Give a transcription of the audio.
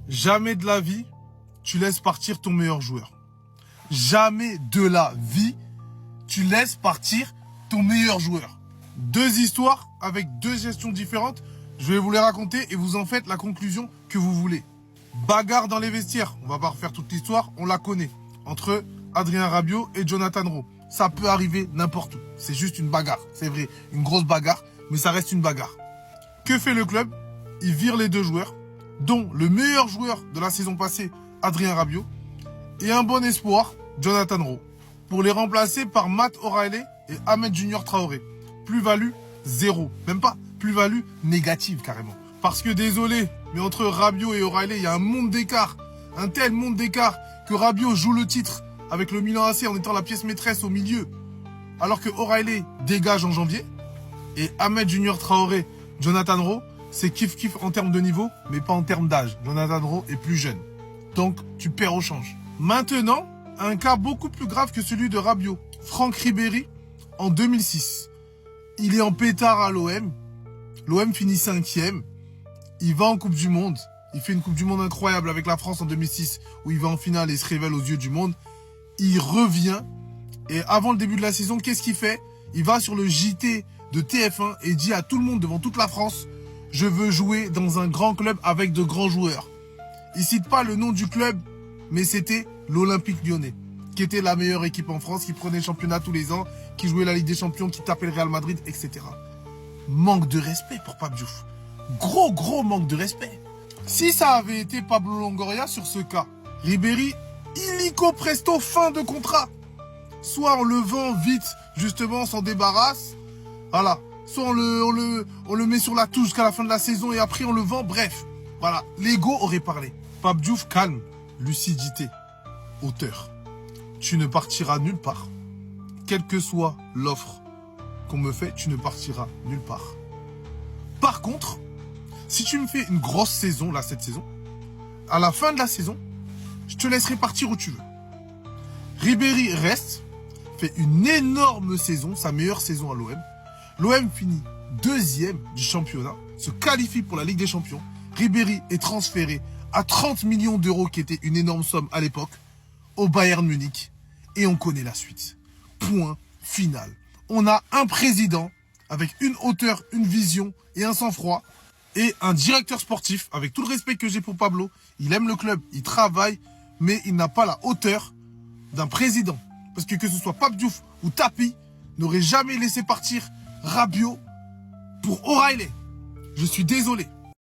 Jamais de la vie, tu laisses partir ton meilleur joueur. Jamais de la vie, tu laisses partir ton meilleur joueur. Deux histoires avec deux gestions différentes. Je vais vous les raconter et vous en faites la conclusion que vous voulez. Bagarre dans les vestiaires. On va pas refaire toute l'histoire, on la connaît. Entre Adrien Rabiot et Jonathan Rowe. Ça peut arriver n'importe où. C'est juste une bagarre. C'est vrai, une grosse bagarre, mais ça reste une bagarre. Que fait le club? Il vire les deux joueurs, dont le meilleur joueur de la saison passée, Adrien Rabiot, et un bon espoir, Jonathan Rowe, pour les remplacer par Matt O'Reilly et Ahmed Junior Traoré. Plus-value, zéro. Même pas plus-value négative carrément. Parce que désolé, mais entre Rabiot et O'Reilly, il y a un monde d'écart. Un tel monde d'écart que Rabiot joue le titre avec le Milan AC en étant la pièce maîtresse au milieu. Alors que O'Reilly dégage en janvier. Et Ahmed Junior Traoré, Jonathan Rowe, c'est kiff-kiff en termes de niveau, mais pas en termes d'âge. Jonathan Rowe est plus jeune. Donc, tu perds au change. Maintenant, un cas beaucoup plus grave que celui de Rabiot. Franck Ribéry, en 2006. Il est en pétard à l'OM. L'OM finit 5e. Il va en Coupe du Monde. Il fait une Coupe du Monde incroyable avec la France en 2006, où il va en finale et se révèle aux yeux du monde. Il revient. Et avant le début de la saison, qu'est-ce qu'il fait? Il va sur le JT de TF1 et dit à tout le monde devant toute la France: je veux jouer dans un grand club avec de grands joueurs. Il cite pas le nom du club, mais c'était l'Olympique Lyonnais, qui était la meilleure équipe en France, qui prenait le championnat tous les ans, qui jouait la Ligue des Champions, qui tapait le Real Madrid, etc. Manque de respect pour Pape Diouf. Gros manque de respect. Si ça avait été Pablo Longoria sur ce cas, Ribéry, illico presto, fin de contrat. Soit on le vend vite, justement, on s'en débarrasse. Voilà. Soit on le met sur la touche jusqu'à la fin de la saison et après on le vend. Bref. Voilà. L'ego aurait parlé. Pape Diouf, calme. Lucidité. Hauteur. Tu ne partiras nulle part. Quelle que soit l'offre qu'on me fait, tu ne partiras nulle part. Par contre, si tu me fais une grosse saison, là, cette saison, à la fin de la saison, je te laisserai partir où tu veux. Ribéry reste, fait une énorme saison, sa meilleure saison à l'OM. L'OM finit 2e du championnat, se qualifie pour la Ligue des Champions. Ribéry est transféré à 30 millions d'euros, qui était une énorme somme à l'époque, au Bayern Munich. Et on connaît la suite. Point final. On a un président avec une hauteur, une vision et un sang-froid. Et un directeur sportif, avec tout le respect que j'ai pour Pablo. Il aime le club, il travaille, mais il n'a pas la hauteur d'un président. Parce que ce soit Pape Diouf ou Tapi, n'aurait jamais laissé partir Rabiot pour O'Reilly. Je suis désolé.